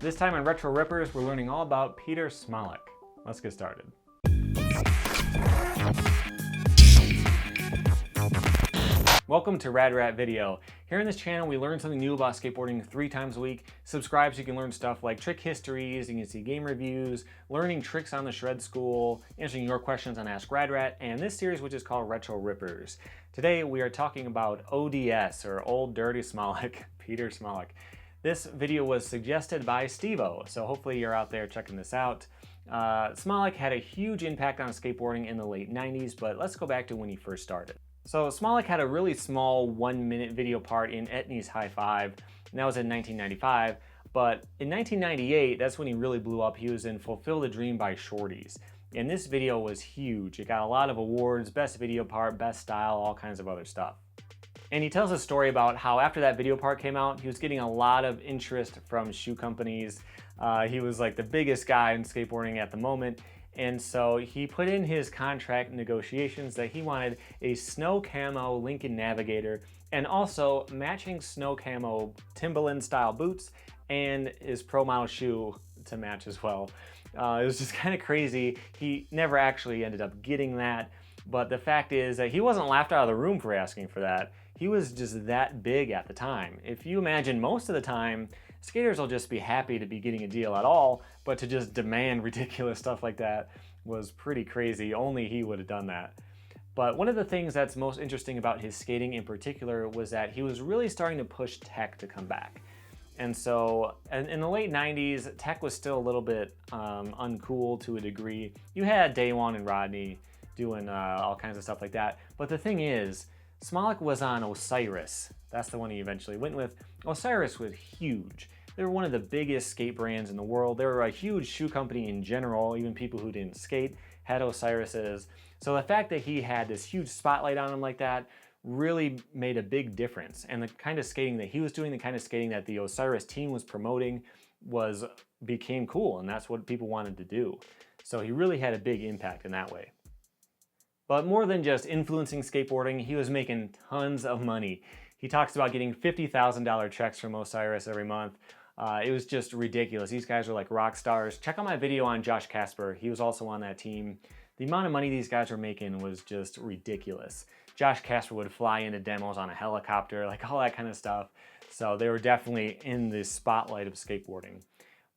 This time on Retro Rippers, we're learning all about Peter Smolik. Let's get started. Welcome to Rad Rat Video. Here on this channel, we learn something new about skateboarding 3 times a week. Subscribe so you can learn stuff like trick histories, you can see game reviews, learning tricks on the Shred School, answering your questions on Ask Rad Rat, and this series which is called Retro Rippers. Today we are talking about ODS, or Old Dirty Smolik, Peter Smolik. This video was suggested by Steve-O, so hopefully you're out there checking this out. Smolik had a huge impact on skateboarding in the late 90s, but let's go back to when he first started. So Smolik had a really small 1-minute video part in Etnies High Five, and that was in 1995. But in 1998, that's when he really blew up. He was in Fulfill the Dream by Shorties. And this video was huge. It got a lot of awards, best video part, best style, all kinds of other stuff. And he tells a story about how after that video part came out, he was getting a lot of interest from shoe companies. He was like the biggest guy in skateboarding at the moment. And so he put in his contract negotiations that he wanted a snow camo Lincoln Navigator and also matching snow camo Timberland style boots and his pro model shoe to match as well. It was just kind of crazy. He never actually ended up getting that, but the fact is that he wasn't laughed out of the room for asking for that. He was just that big at the time. If you imagine most of the time, skaters will just be happy to be getting a deal at all, but to just demand ridiculous stuff like that was pretty crazy. Only he would have done that. But one of the things that's most interesting about his skating in particular was that he was really starting to push tech to come back. And so in the late 90s, tech was still a little bit uncool to a degree. You had Daewon and Rodney doing all kinds of stuff like that. But the thing is, Smolik was on Osiris. That's the one he eventually went with. Osiris was huge. They were one of the biggest skate brands in the world. They were a huge shoe company in general. Even people who didn't skate had Osiris's. So the fact that he had this huge spotlight on him like that really made a big difference. And the kind of skating that he was doing, the kind of skating that the Osiris team was promoting became cool, and that's what people wanted to do. So he really had a big impact in that way. But more than just influencing skateboarding, he was making tons of money. He talks about getting $50,000 checks from Osiris every month. It was just ridiculous. These guys are like rock stars. Check out my video on Josh Casper. He was also on that team. The amount of money these guys were making was just ridiculous. Josh Casper would fly into demos on a helicopter, like all that kind of stuff. So they were definitely in the spotlight of skateboarding.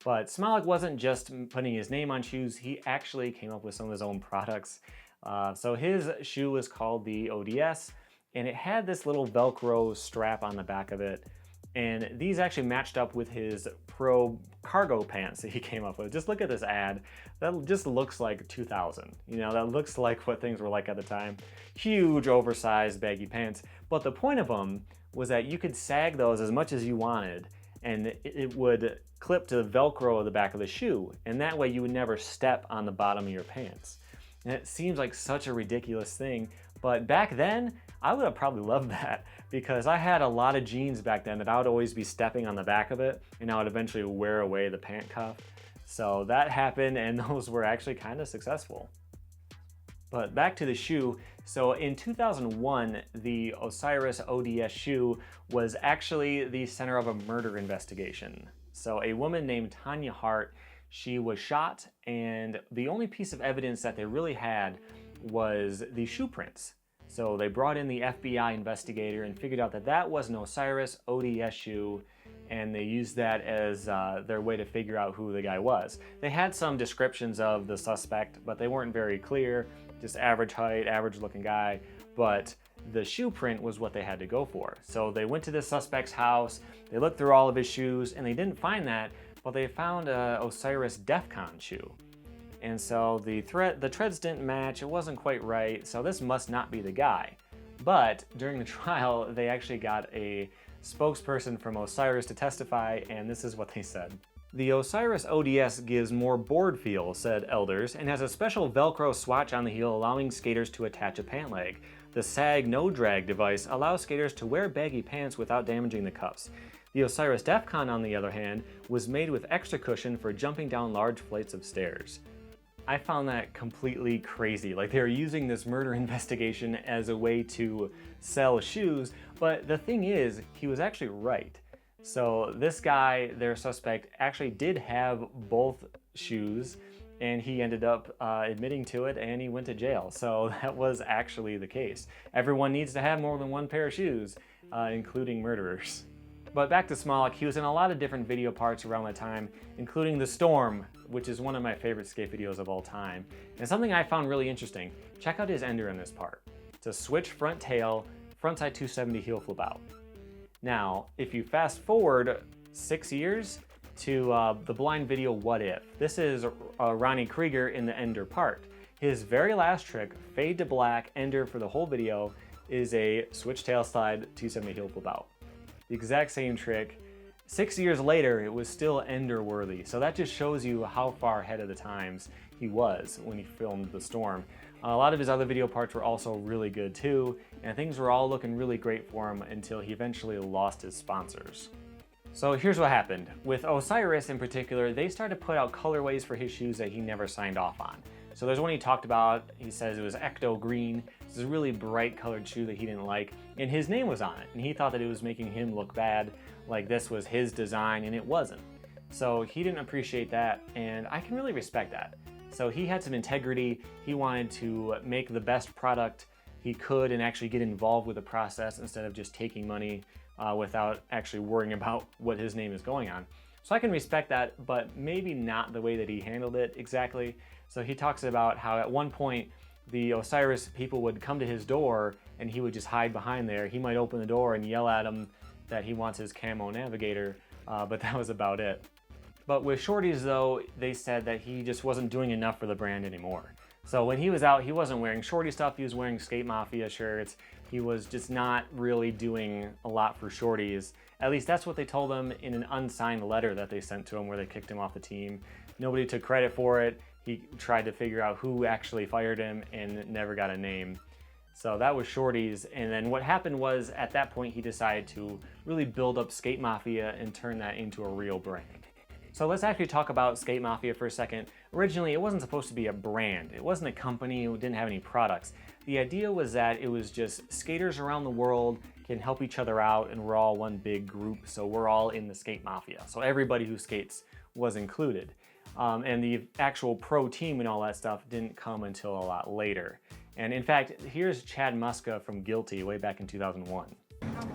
But Smolik wasn't just putting his name on shoes. He actually came up with some of his own products. So his shoe was called the ODS, and it had this little Velcro strap on the back of it. And these actually matched up with his pro cargo pants that he came up with. Just look at this ad. That just looks like 2000. You know, that looks like what things were like at the time. Huge, oversized, baggy pants. But the point of them was that you could sag those as much as you wanted, and it would clip to the Velcro of the back of the shoe. And that way you would never step on the bottom of your pants. And it seems like such a ridiculous thing, but back then, I would have probably loved that because I had a lot of jeans back then that I would always be stepping on the back of it, and I would eventually wear away the pant cuff. So that happened, and those were actually kind of successful. But back to the shoe. So in 2001, the Osiris ODS shoe was actually the center of a murder investigation. So a woman named Tanya Hart, she was shot, and the only piece of evidence that they really had was the shoe prints. So they brought in the FBI investigator and figured out that that was an Osiris ODS shoe, and they used that as their way to figure out who the guy was. They had some descriptions of the suspect, but they weren't very clear. Just average height, average looking guy, but the shoe print was what they had to go for. So they went to the suspect's house, they looked through all of his shoes, and they didn't find that, but they found a Osiris DEFCON shoe. And so the treads didn't match, it wasn't quite right, so this must not be the guy. But during the trial, they actually got a spokesperson from Osiris to testify, and this is what they said. The Osiris ODS gives more board feel, said elders, and has a special Velcro swatch on the heel allowing skaters to attach a pant leg. The sag no drag device allows skaters to wear baggy pants without damaging the cuffs. The Osiris DEFCON, on the other hand, was made with extra cushion for jumping down large flights of stairs. I found that completely crazy. Like, they were using this murder investigation as a way to sell shoes, but the thing is, he was actually right. So this guy, their suspect, actually did have both shoes, and he ended up admitting to it, and he went to jail. So that was actually the case. Everyone needs to have more than one pair of shoes, including murderers. But back to Smolik, he was in a lot of different video parts around that time, including The Storm, which is one of my favorite skate videos of all time. And something I found really interesting, check out his ender in this part. It's a switch front tail, frontside 270 heel flip out. Now, if you fast forward 6 years to the blind video What If? This is Ronnie Krieger in the ender part. His very last trick, fade to black, ender for the whole video, is a switch tail slide 270 heel flip out. The exact same trick. 6 years later, it was still ender worthy. So that just shows you how far ahead of the times he was when he filmed The Storm. A lot of his other video parts were also really good too, and things were all looking really great for him until he eventually lost his sponsors. So here's what happened. With Osiris in particular, they started to put out colorways for his shoes that he never signed off on. So there's one he talked about, he says it was Ecto Green. This is a really bright colored shoe that he didn't like, and his name was on it, and he thought that it was making him look bad, like this was his design, and it wasn't. So he didn't appreciate that, and I can really respect that. So he had some integrity. He wanted to make the best product he could and actually get involved with the process instead of just taking money without actually worrying about what his name is going on. So I can respect that, but maybe not the way that he handled it exactly. So he talks about how at one point the Osiris people would come to his door and he would just hide behind there. He might open the door and yell at him that he wants his camo navigator, but that was about it. But with Shorties though, they said that he just wasn't doing enough for the brand anymore. So when he was out, he wasn't wearing Shorty stuff, he was wearing Skate Mafia shirts. He was just not really doing a lot for Shorties. At least that's what they told him in an unsigned letter that they sent to him where they kicked him off the team. Nobody took credit for it. He tried to figure out who actually fired him and never got a name. So that was Shorties, and then what happened was at that point he decided to really build up Skate Mafia and turn that into a real brand. So let's actually talk about Skate Mafia for a second. Originally, it wasn't supposed to be a brand. It wasn't a company, it didn't have any products. The idea was that it was just skaters around the world can help each other out and we're all one big group, so we're all in the Skate Mafia. So everybody who skates was included. And the actual pro team and all that stuff didn't come until a lot later. And in fact, here's Chad Muska from Guilty way back in 2001.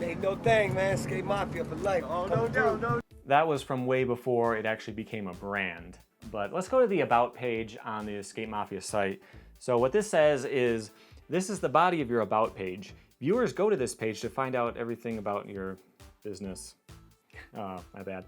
Ain't no thing, man. Skate Mafia for life. Oh, no. That was from way before it actually became a brand. But let's go to the About page on the Skate Mafia site. So what this says is, this is the body of your About page. Viewers go to this page to find out everything about your business. Oh, my bad.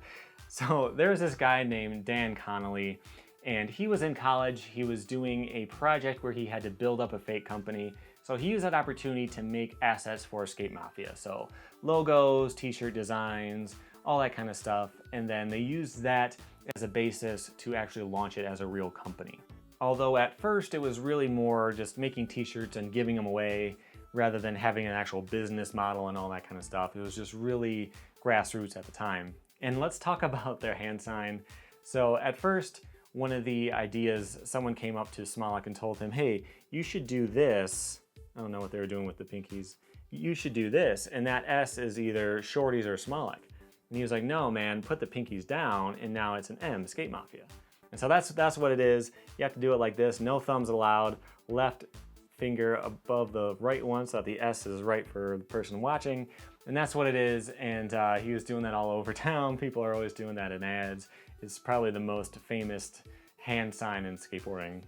So there's this guy named Dan Connolly, and he was in college. He was doing a project where he had to build up a fake company. So he used that opportunity to make assets for Skate Mafia. So logos, t-shirt designs, all that kind of stuff. And then they used that as a basis to actually launch it as a real company. Although at first it was really more just making t-shirts and giving them away rather than having an actual business model and all that kind of stuff. It was just really grassroots at the time. And let's talk about their hand sign. So at first, one of the ideas, someone came up to Smolik and told him, hey, you should do this. I don't know what they were doing with the pinkies. You should do this, and that S is either Shorties or Smolik. And he was like, no, man, put the pinkies down, and now it's an M, Skate Mafia. And so that's what it is. You have to do it like this, no thumbs allowed, left finger above the right one so that the S is right for the person watching. And that's what it is, and he was doing that all over town. People are always doing that in ads. It's probably the most famous hand sign in skateboarding.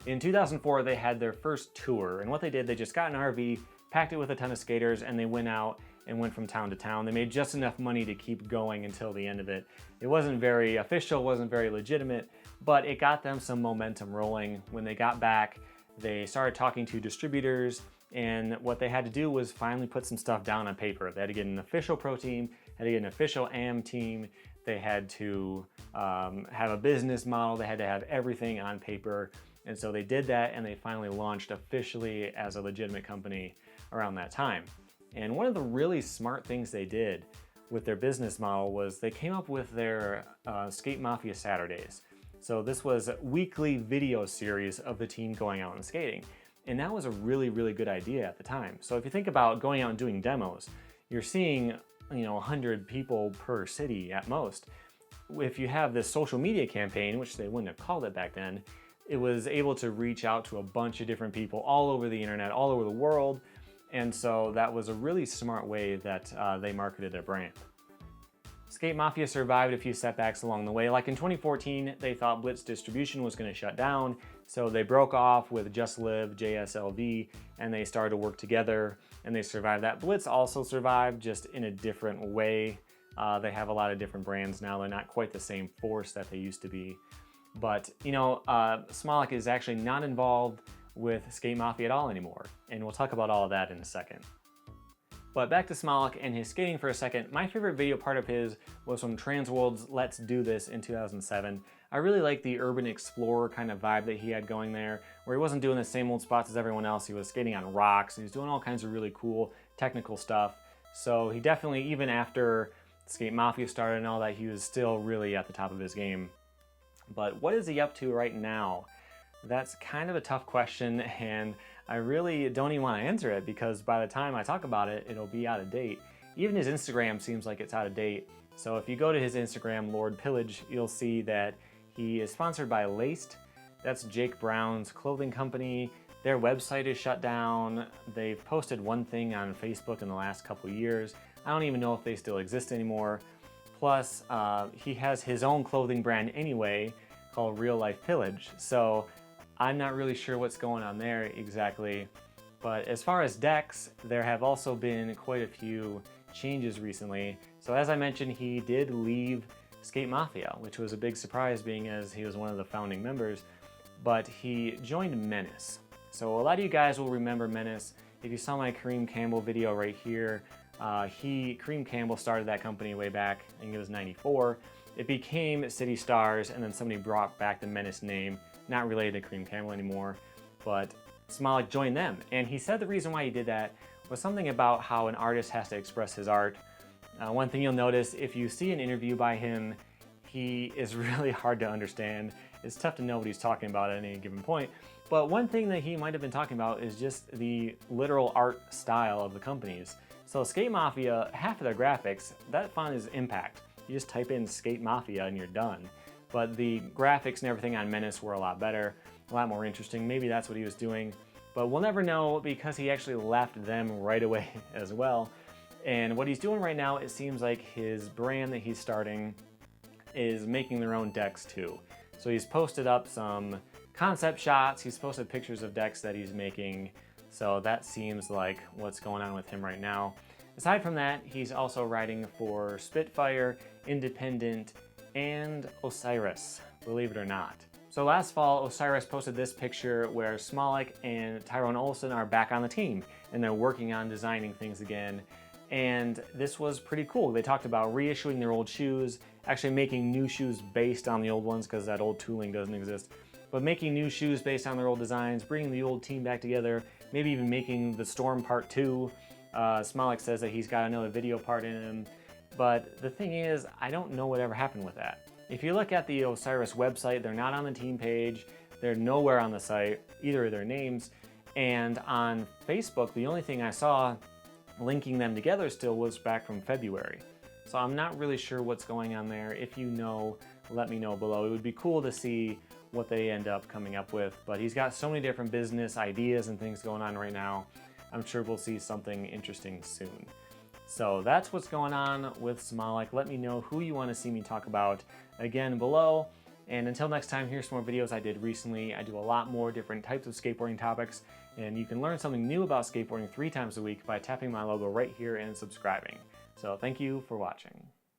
In 2004, they had their first tour, and what they did, they just got an RV, packed it with a ton of skaters, and they went out and went from town to town. They made just enough money to keep going until the end of it. It wasn't very official, wasn't very legitimate, but it got them some momentum rolling. When they got back, they started talking to distributors, and what they had to do was finally put some stuff down on paper. They had to get an official pro team, had to get an official AM team, they had to have a business model, they had to have everything on paper. And so they did that, and they finally launched officially as a legitimate company around that time. And one of the really smart things they did with their business model was they came up with their Skate Mafia Saturdays. So this was a weekly video series of the team going out and skating. And that was a really, really good idea at the time. So if you think about going out and doing demos, you're seeing 100 people per city at most. If you have this social media campaign, which they wouldn't have called it back then, it was able to reach out to a bunch of different people all over the internet, all over the world. And so that was a really smart way that they marketed their brand. Skate Mafia survived a few setbacks along the way. Like in 2014, they thought Blitz distribution was going to shut down, so they broke off with Just Live, JSLV, and they started to work together, and they survived that. Blitz also survived, just in a different way. They have a lot of different brands now. They're not quite the same force that they used to be. But, Smolik is actually not involved with Skate Mafia at all anymore, and we'll talk about all of that in a second. But back to Smolik and his skating for a second. My favorite video part of his was from Transworld's Let's Do This in 2007. I really like the urban explorer kind of vibe that he had going there, where he wasn't doing the same old spots as everyone else. He was skating on rocks, and he was doing all kinds of really cool technical stuff. So he definitely, even after Skate Mafia started and all that, he was still really at the top of his game. But what is he up to right now? That's kind of a tough question, and I really don't even want to answer it because by the time I talk about it, it'll be out of date. Even his Instagram seems like it's out of date. So if you go to his Instagram, Lord Pillage, you'll see that he is sponsored by Laced. That's Jake Brown's clothing company. Their website is shut down. They've posted one thing on Facebook in the last couple years. I don't even know if they still exist anymore. Plus, he has his own clothing brand anyway called Real Life Pillage. So I'm not really sure what's going on there exactly. But as far as decks, there have also been quite a few changes recently. So as I mentioned, he did leave Skate Mafia, which was a big surprise being as he was one of the founding members, but he joined Menace. So a lot of you guys will remember Menace. If you saw my Kareem Campbell video right here, Kareem Campbell started that company way back, I think it was 94. It became City Stars, and then somebody brought back the Menace name, not related to Kareem Campbell anymore, but Smolik joined them. And he said the reason why he did that was something about how an artist has to express his art. One thing you'll notice, if you see an interview by him, he is really hard to understand. It's tough to know what he's talking about at any given point. But one thing that he might have been talking about is just the literal art style of the companies. So Skate Mafia, half of their graphics, that font is Impact. You just type in Skate Mafia and you're done. But the graphics and everything on Menace were a lot better, a lot more interesting. Maybe that's what he was doing. But we'll never know because he actually left them right away as well. And what he's doing right now, it seems like his brand that he's starting is making their own decks too. So he's posted up some concept shots, he's posted pictures of decks that he's making. So that seems like what's going on with him right now. Aside from that, he's also writing for Spitfire, Independent, and Osiris, believe it or not. So last fall, Osiris posted this picture where Smolik and Tyrone Olsen are back on the team and they're working on designing things again. And this was pretty cool. They talked about reissuing their old shoes, actually making new shoes based on the old ones because that old tooling doesn't exist, but making new shoes based on their old designs, bringing the old team back together, maybe even making the Storm Part 2. Smolik says that he's got another video part in him, but the thing is, I don't know whatever happened with that. If you look at the Osiris website, they're not on the team page, they're nowhere on the site, either of their names, and on Facebook, the only thing I saw linking them together still was back from February. So I'm not really sure what's going on there. If you know, let me know below. It would be cool to see what they end up coming up with, but he's got so many different business ideas and things going on right now. I'm sure we'll see something interesting soon. So that's what's going on with Smolik. Let me know who you want to see me talk about again below. And until next time, here's some more videos I did recently. I do a lot more different types of skateboarding topics, and you can learn something new about skateboarding 3 times a week by tapping my logo right here and subscribing. So thank you for watching.